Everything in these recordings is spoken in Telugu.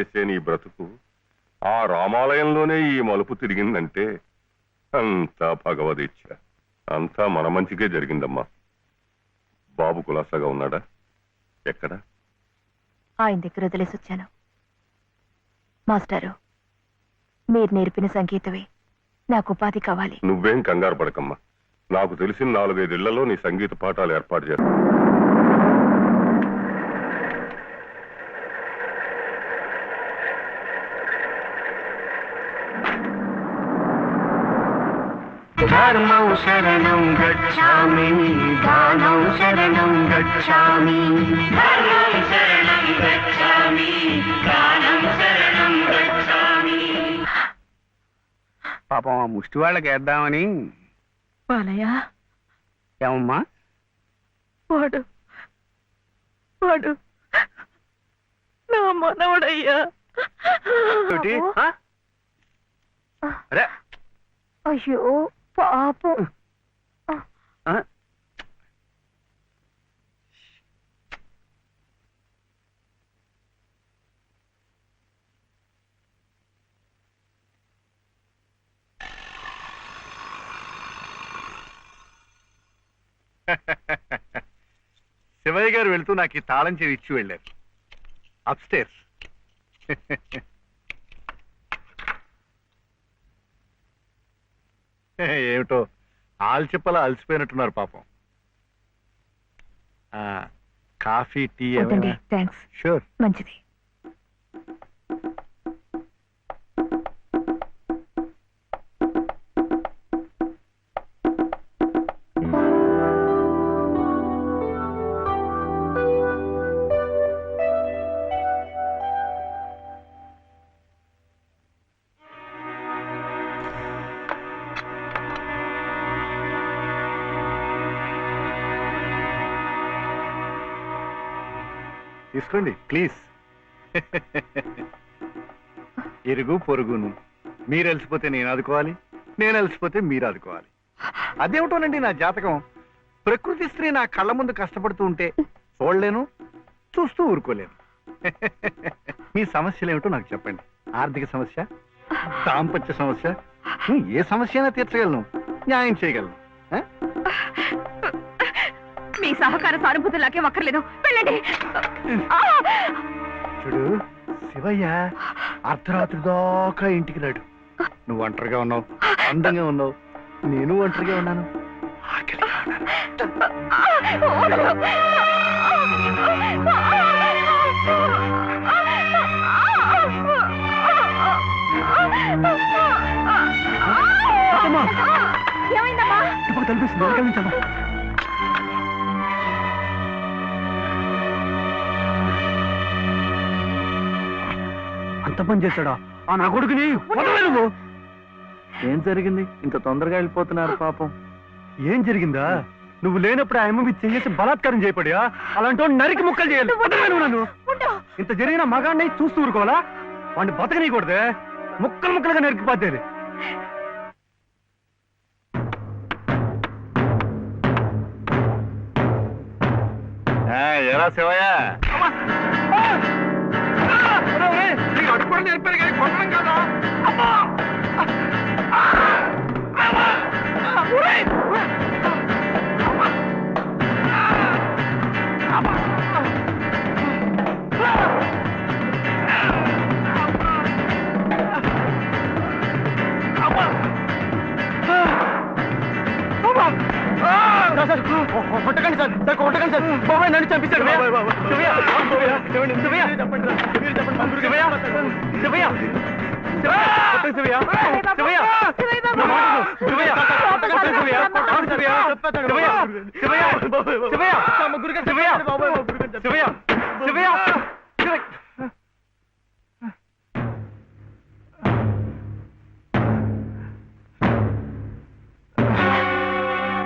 చేసే నీ బ్రతుకు ఆ రామాలయంలోనే ఈ మలుపు తిరిగిందంటే అంతా భగవదీచ్ఛ. అంతా మన మంచికే జరిగిందమ్మా. బాబు కులాసాగా ఉన్నాడా? ఎక్కడ? ఆయన దగ్గర వదిలేసి వచ్చాను. మాస్టారు, మీరు నేర్పిన సంగీతమే నాకు ఉపాధి కావాలి. నువ్వేం కంగారు పడకమ్మా. నాకు తెలిసిన 4-5 ఇళ్లలో నీ సంగీత పాఠాలు ఏర్పాటు చేస్తా. ధర్మం శరణం గచ్ఛామి, దానం శరణం గచ్ఛామి, ధర్మం శరణం గచ్ఛామి, దానం శరణం గచ్ఛామి. పాపం ఆ ముష్టి వాళ్ళకి వేద్దామని. బాలయ్య, ఏమమ్మా? వాడు వాడు నా మనవడయ్యా. అరే అయ్యో పాపం. శివయ్య గారు వెళ్తూ నాకు ఈ తాళం చెవి ఇచ్చి వెళ్ళారు. అప్స్టేర్స్. ఏమిటో ఆల్చిప్పలా అలసిపోయినట్టున్నారు పాపం. Coffee, tea? థ్యాంక్స్. షూర్. మంచిది. తీసుకోండి ప్లీజ్. ఇరుగు పొరుగును. మీరు అలసిపోతే నేను ఆదుకోవాలి, నేను అలసిపోతే మీరు ఆదుకోవాలి. అదేమిటోనండి నా జాతకం. ప్రకృతి స్త్రీ నా కళ్ళ ముందు కష్టపడుతూ ఉంటే చూడలేను, చూస్తూ ఊరుకోలేను. మీ సమస్యలు ఏమిటో నాకు చెప్పండి. ఆర్థిక సమస్య, దాంపత్య సమస్య, ఏ సమస్య అయినా తీర్చగలను, న్యాయం చేయగలను. మీ సహకార సానుభూతి నాకేం అక్కర్లేదు. వెళ్ళండి. చూడు శివయ్య అర్ధరాత్రి దాకా ఇంటికి రాడు. నువ్వు ఒంటరిగా ఉన్నావు, అందంగా ఉన్నావు, నేను ఒంటరిగా ఉన్నాను, ఆకలిగా ఉన్నాను. ఏమైందమ్మా? ఇప్పుడు తలపిస్తుంది, వెనకాల అంత పని చేశాడా ఆ నా కొడుకుని? నువ్వు ఏం జరిగింది? ఇంత తొందరగా వెళ్ళిపోతున్నారు పాపం. ఏం జరిగిందా? నువ్వు లేనప్పుడు ఆ అమ్మ మీద చేసి బలాత్కారం చేయబడియా? అలాంటి నరికి ముక్కలు చేయాలి. నన్ను ఇంత జరిగిన మగాన్ని చూస్తూ ఊరుకోవాలా? వాడిని బతకనీయకూడదే, ముక్కలు ముక్కలుగా నరికిపోతేది. ఎలా శివయ్య? అడుగు నేర్పారు కానీ కొట్టడం కదా. కొట్టకండి సార్, కొట్టకండి సార్. బాబాయ్ నన్ను చంపించారు.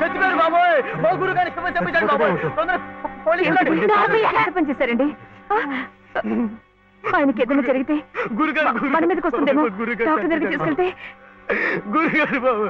చచ్చిపోయారు బాబోయ్. మా గురు గారి చంపించారు బాబోయ్. పని చేశారండి. ఆయనకి ఏదైనా జరిగితే మన మీదకి వస్తుందేమో. డాక్టర్ దగ్గరికి తీసుకెళ్తే. గురుగారు బాబు,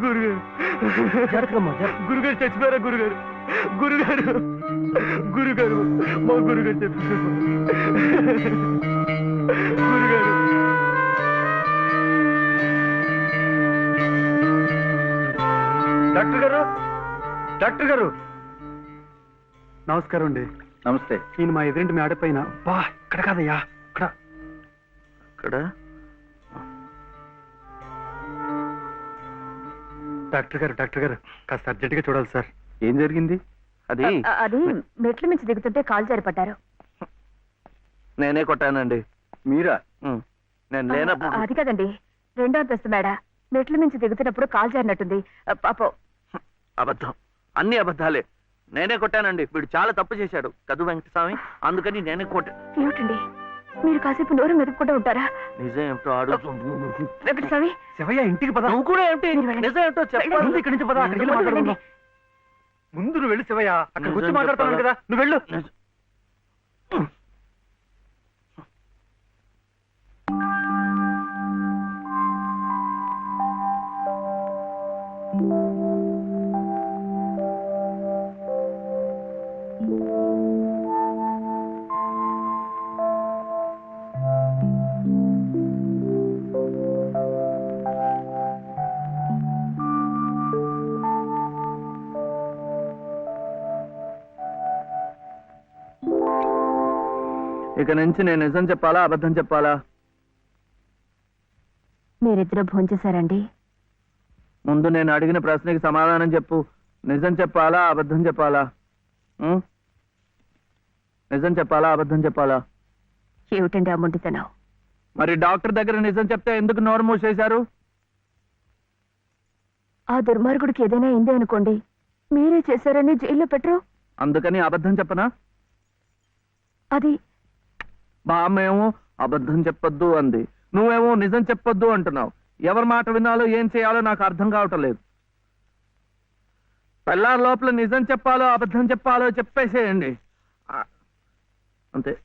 గురుగారు గురుగారు చచ్చిపోయారా? గురుగారు గురుగారు గురుగారు మా గురుగారు చచ్చిపోయారు. డాక్టర్ గారు నమస్కారం అండి. నమస్తే. ఈయన మా ఎదురింటి మేడ పైన. బా ఇక్కడ కాదయ్యా, ఇక్కడ. ఇక్కడ డాక్టర్ గారు కాస్త అర్జెంట్ గా చూడాలి సార్. ఏం జరిగింది? అది అది మెట్ల మించి దిగుతుంటే కాలు జారిపడ్డారు. నేనే కొట్టానండి. మీరా? నేను లేనప్పుడు. అది కదండి, రెండో అంతస్తు మేడ. మెట్ల మించి దిగుతున్నప్పుడు కాలు జారినట్టుంది. పాపం. అబద్ధం, అన్ని అబద్ధాలే. నేనే కొట్టానండి. వీడు చాలా తప్పు చేశాడు కదు వెంకటస్వామి, అందుకని నేనే కొట్టా. ఏమిటండి మీరు కాసేపు నోరు మెదుపుకుంటూ ఉంటారా? నిజం ఏమిటో అడుగు. వెంకటస్వామి, శివయ్య ఇంటికి పద. నువ్వు కూడా ఏమిటి మీరు వెళ్ళండి. నిజం ఏమిటో చెప్పాలి. ముందు ఇక్కడి నుంచి పద, అక్కడికి వెళ్ళి మాట్లాడుకుందాం. ముందు నువ్వు వెళ్ళు శివయ్య, అక్కడికి వచ్చి మాట్లాడుతున్నాను కదా, నువ్వు వెళ్ళు. ఇక నుంచి నేను నిజం చెప్పాలా అబద్ధం చెప్పాలా? మీరిద్దరూ భోంచేశారండి? ముందు నేను అడిగిన ప్రశ్నకి సమాధానం చెప్పు. నిజం చెప్పాలా అబద్ధం చెప్పాలా? నిజం చెప్పాలా అబద్ధం చెప్పాలా? ఏమిటండి ఆ మొండితనం? మరి డాక్టర్ దగ్గర నిజం చెప్తే ఎందుకు నోరు మూసేశారు? ఆ దుర్మార్గుడికి ఏదైనా అయిందే అనుకోండి, మీరే చేశారని జైల్లో పెట్టరు. అందుకని అబద్ధం చెప్పనా? అది బామ్మేమో అబద్ధం చెప్పొద్దు అంది, నువ్వేమో నిజం చెప్పొద్దు అంటున్నావు. ఎవరి మాట వినాలో ఏం చేయాలో నాకు అర్థం కావటం లేదు. పెళ్ళారి లోపల నిజం చెప్పాలో అబద్ధం చెప్పాలో చెప్పేసేయండి అంతే.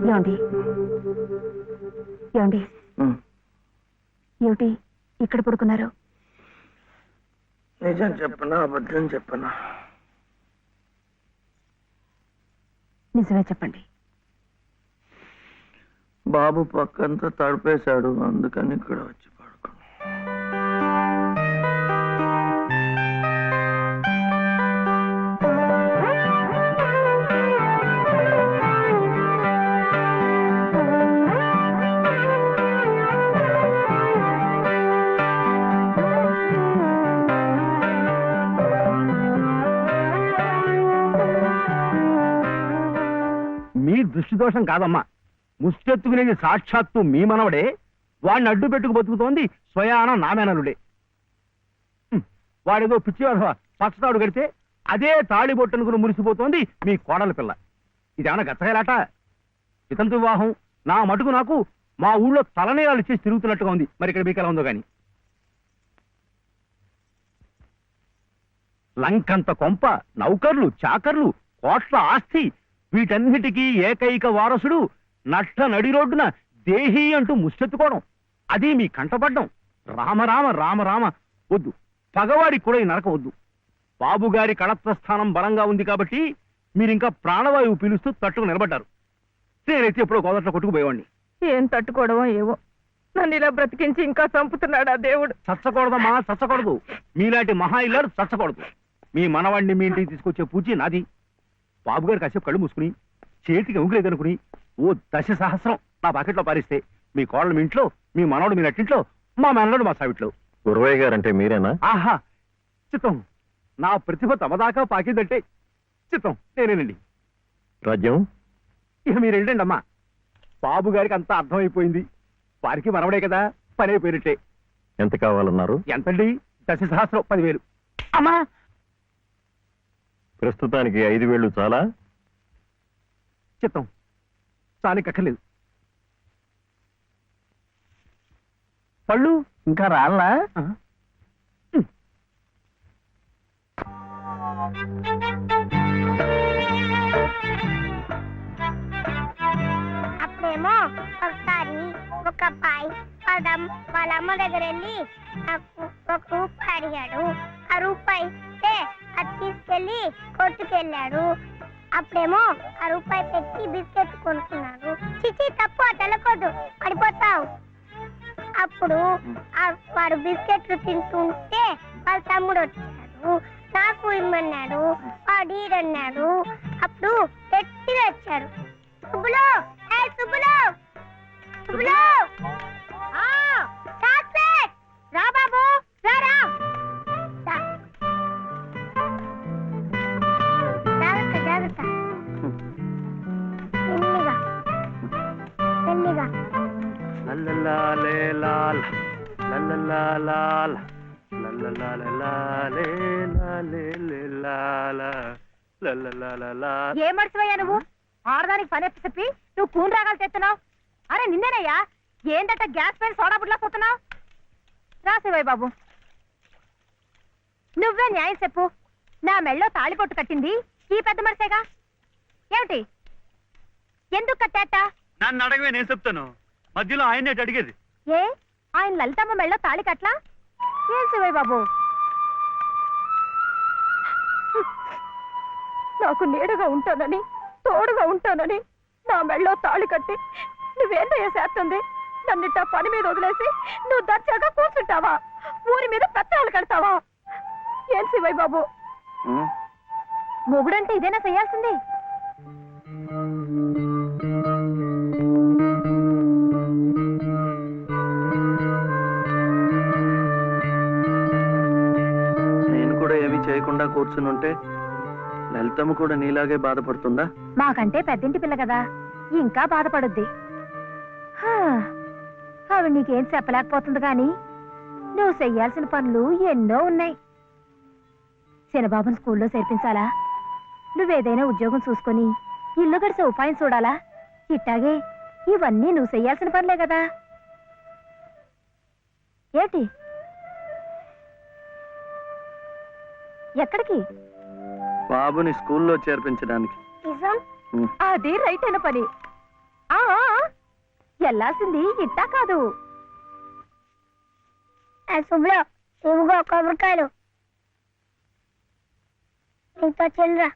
ఏమండి ఏమండి ఏమిటి ఇక్కడ పడుకున్నారు? నిజం చెప్పనా అబద్ధం చెప్పనా? నిజమే చెప్పండి. బాబు పక్కంతా తడిపేశాడు, అందుకని ఇక్కడ వచ్చి పడుకున్నా. మీ దృష్టి దోషం కాదమ్మా, ముష్టెత్తుకునేది సాక్షాత్తు మీ మనవడే. వాడిని అడ్డు పెట్టుకు బతుకుతోంది స్వయాన నామేనలుడే. వాడేదో పిచ్చి పచ్చతాడు కడితే అదే తాళి బొట్టనుకుని మురిసిపోతోంది మీ కోడల పిల్ల. ఇదేమన్నా గచ్చగాలాట? ఇతంతు వివాహం నా మటుకు నాకు మా ఊళ్ళో తలనేయాలు ఇచ్చేసి తిరుగుతున్నట్టుగా ఉంది. మరి ఇక్కడ మీకు ఎలా ఉందో గాని. లంకంత కొంప, నౌకర్లు, చాకర్లు, కోట్ల ఆస్తి, వీటన్నిటికీ ఏకైక వారసుడు నట్ట నడి రోడ్డున దేహి అంటూ ముష్టెత్తుకోవడం, అది మీ కంటపడ్డం. రామరామ రామరామ వద్దు. పగవాడికి కూడా ఈ నరకం వద్దు. బాబుగారి కళత్రస్థానం బలంగా ఉంది కాబట్టి మీరింకా ప్రాణవాయువు పీలుస్తూ తట్టుకు నిలబడ్డారు. నేనైతే ఎప్పుడో గోదట్లో కొట్టుకుపోయేవాడిని. ఏం తట్టుకోవడమో ఏవో, నన్ను ఇలా బ్రతికించి ఇంకా చంపుతున్నాడా దేవుడు. చచ్చకూడదమ్మా, చచ్చకూడదు. మీలాంటి మహా ఇల్లారు చచ్చకూడదు. మీ మనవాడిని మీ ఇంటికి తీసుకొచ్చే పూచి నాది. బాబు గారు కాసేపు కళ్ళు మూసుకుని చేతికి ఉంగులేదనుకుని ఓ 10 సహస్రం నా పాకెట్లో పారిస్తే మీ కోడలు మీ ఇంట్లో, మీ మనవడు మీ నట్టింట్లో, మా మనవడు మా సావిట్లో. గురవయ్య గారంటే మీరేనా? ఆహా చిత్తం, నా ప్రతిభ తమదాకా పాకిందంటే చిత్తం నేనేనండి. రాజ్యం ఇక మీరు వెళ్ళండి అమ్మా. బాబు గారికి అంతా అర్థమైపోయింది. వారికి మనవడే కదా, పని అయిపోయినట్టే. ఎంత కావాలన్నారు? ఎంతండి? 10 సహస్రం, 10,000. అమ్మా ప్రస్తుతానికి 5,000 చాలా? చిత్తం చానికి అక్కర్లేదు. పళ్ళు ఇంకా రాళ్ళా? అప్పుడేమో ఒకసారి ఒక అబ్బాయి వాళ్ళ అమ్మ దగ్గర వెళ్ళి నాకు 1 రూపాయి అడిగాడు. ఆ రూపాయి ఇస్తే అది తీసుకెళ్లి కొట్టుకెళ్ళాడు. అప్పుడేమో ఆ రూపాయి పెట్టి బిస్కెట్ కొనుక్కున్నాడు. చిచి తప్పు, తెలకొద్దు, పడిపోతావు. అప్పుడు వాడు బిస్కెట్లు తింటుంటే వాళ్ళ తమ్ముడు వచ్చాడు. నాకు ఇమ్మన్నాడు. వాడు ఈడన్నాడు. అప్పుడు గట్టిగా వచ్చాడు. సుబ్బులు, సుబ్బులు, సుబ్బులు, చాక్లెట్ రా బాబు, రా. జాగ్రత్త జాగ్రత్త, మెల్లిగా మెల్లిగా. ఏ మర్చిపోయా నువ్వు? ఆడదానికి పని చెప్పి నువ్వు కూని రాగాలు తెస్తున్నావు. అరే నిన్నేనయ్యా, ఏందట గ్యాస్ పైన సోడా బుడ్లా పోతున్నావు? రాసేవయ్య బాబు, నువ్వే న్యాయం చెప్పు. నా మెళ్ళో తాళిపొట్టు కట్టింది ఈ పెద్ద మనిషేగా. ఏమిటి, ఎందుకు కట్టేట? నన్ను అడగవే, నేను చెప్తాను. మధ్యలో ఆయన అడిగేది ఏ, ఆయన లలితమ్మ మెళ్ళో తాళి కట్లా? ఏం శివయ్య బాబు, నాకు నీడగా ఉంటానని, తోడుగా ఉంటానని నా మెళ్ళో తాళి కట్టి నువ్వేందయ్యా చేస్తుంది? నన్నిట్ట పని మీద వదిలేసి నువ్వు దర్జాగా కూర్చుంటావా? ఊరి మీద పెత్తనాలు కడతావా? ఏం శివయ్య బాబు, మొగుడంటే ఇదేనా చేయాల్సింది? నేను కూడా ఏమీ చేయకుండా కూర్చునుంటే లలితమ్మ కూడా నీలాగే బాధపడుతుందా? మాకంటే పెద్దింటి పిల్ల కదా, ఇంకా బాధపడుద్ది. ఆవిడ నీకేం చెప్పలేకపోతుంది గాని నువ్వు చెయ్యాల్సిన పనులు ఎన్నో ఉన్నాయి. చిన్నబాబుని స్కూల్లో చేర్పించాలా? నువ్వేదైనా ఉద్యోగం చూసుకొని ఇల్లు గడిచే ఉపాయం చూడాలా? ఇట్టాగే ఇవన్నీ నువ్వు చెయ్యాల్సిన పనులే కదా. ఏమిటి, ఎక్కడికి? బాబుని స్కూల్లో చేర్పించడానికి. అది రైట్ అయిన పని. వెళ్ళాల్సింది ఇట్టా కాదు. శుభ్లో ఇవిగో కొబ్బరికాయలు, నీతో చెల్లరా.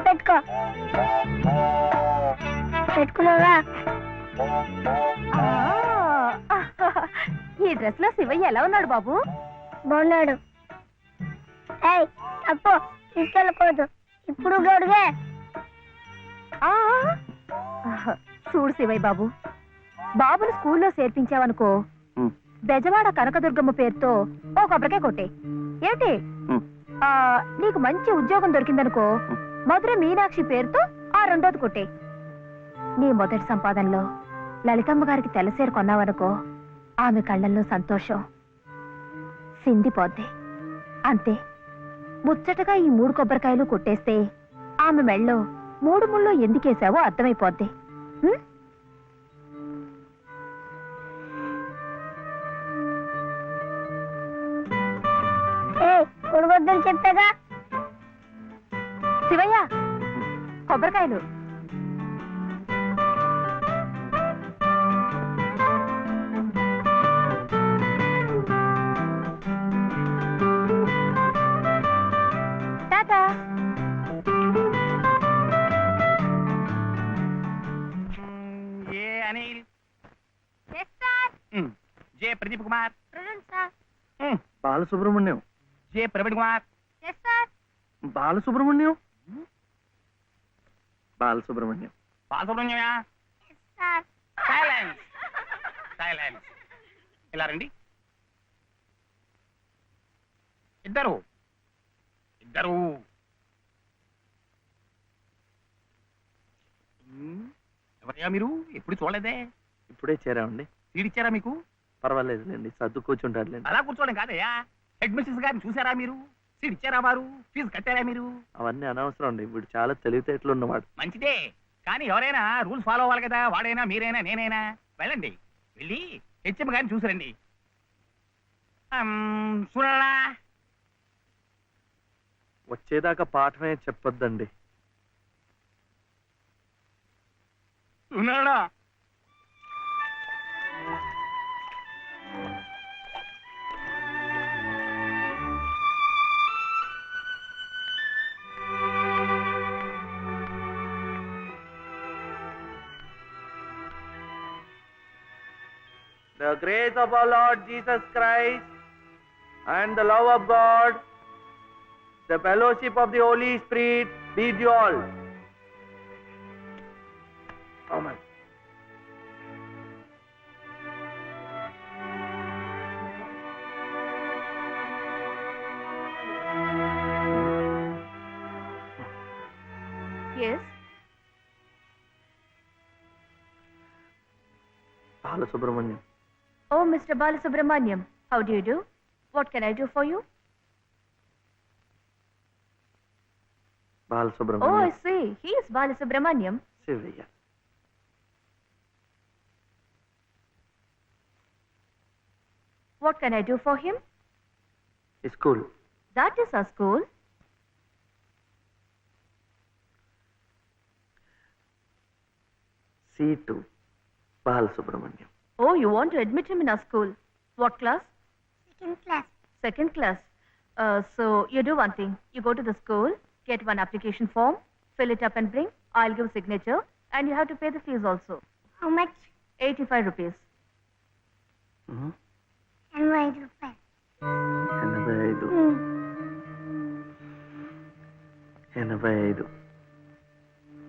పెట్టుకో, పెట్టుకున్నావా? ఈ డ్రెస్ లో శివయ్య ఎలా ఉన్నాడు బాబు? బాగున్నాడు. అప్పు తీసుకెళ్ళకూడదు, ఇప్పుడు గడుగే. చూడు శివయ్య బాబు, బాబుని స్కూల్లో చేర్పించావనుకో, బెజవాడ కనకదుర్గమ్మ పేరుతో ఓ కొబ్బరికాయ కొట్టే. ఏమిటి, నీకు మంచి ఉద్యోగం దొరికిందనుకో, మధుర మీనాక్షి పేరుతో ఆ 2వది కొట్టే. నీ మొదటి సంపాదనలో లలితమ్మ గారికి తెల్లసేరు కొన్నావనుకో, ఆమె కళ్ళల్లో సంతోషం సిందిపోద్ది. అంతే, ముచ్చటగా ఈ 3 కొబ్బరికాయలు కొట్టేస్తే ఆమె మెళ్ళో 3 ముళ్ళు ఎందుకేసావో అర్థమైపోద్ది. కొడుకొద్దని చెప్పాగా. శివయ్య, కొబ్బరికాయలు. Anil yes sir. J Pradeep Kumar present sir. Balasubrahmanyam. J Praveen Kumar yes sir. Balasubrahmanyam. Balasubrahmanyam. బాలసుబ్రహ్మణ్యమా? Yes sir. Silence silence. ఇలా రండి. ఇద్దరు ఇద్దరు. ఎవరయ్యా మీరు? ఎప్పుడు చూడలేదే. ఇప్పుడే చేరామండి. సీడిచ్చారా మీకు? పర్వాలేదులేండి, సర్దు కూర్చుంటారులేండి. అలా కూర్చోవడం కాదయ్యా. హెడ్ మిస్సెస్ గారిని చూసారా మీరు? సీట్ ఇచ్చారా వారు? ఫీజు కట్టారా మీరు? అవన్నీ అనవసరం అండి, వీడు చాలా తెలివితేటలు ఉన్నవాడు. మంచిదే, కానీ ఎవరైనా రూల్స్ ఫాలో అవ్వాలి కదా. వాడైనా మీరైనా నేనైనా. వెళ్ళండి, వెళ్ళి హెచ్ఎం గారిని చూసిరండి. చూడాలా? వచ్చేదాకా పాఠమే చెప్పొద్దండి. ఉన్నాడా? The grace of our Lord Jesus Christ and the love of God, the fellowship of the Holy Spirit be with you all. Amen. S. Balasubrahmanyam. Oh, Mr. Balasubramaniam, how do you do? What can I do for you? Oh, Balasubrahmanyam. I see. He is Balasubramaniam. Shivayya. What can I do for him? School. That is our school. C2 Balasubrahmanyam. Oh, you want to admit him in our school. What class? Second class. Second class. So you do one thing. You go to the school, get one application form, fill it up and bring. I'll give signature and you have to pay the fees also. How much? 85 rupees. 85 రూపాయలు. 85. ఉమ్. 85.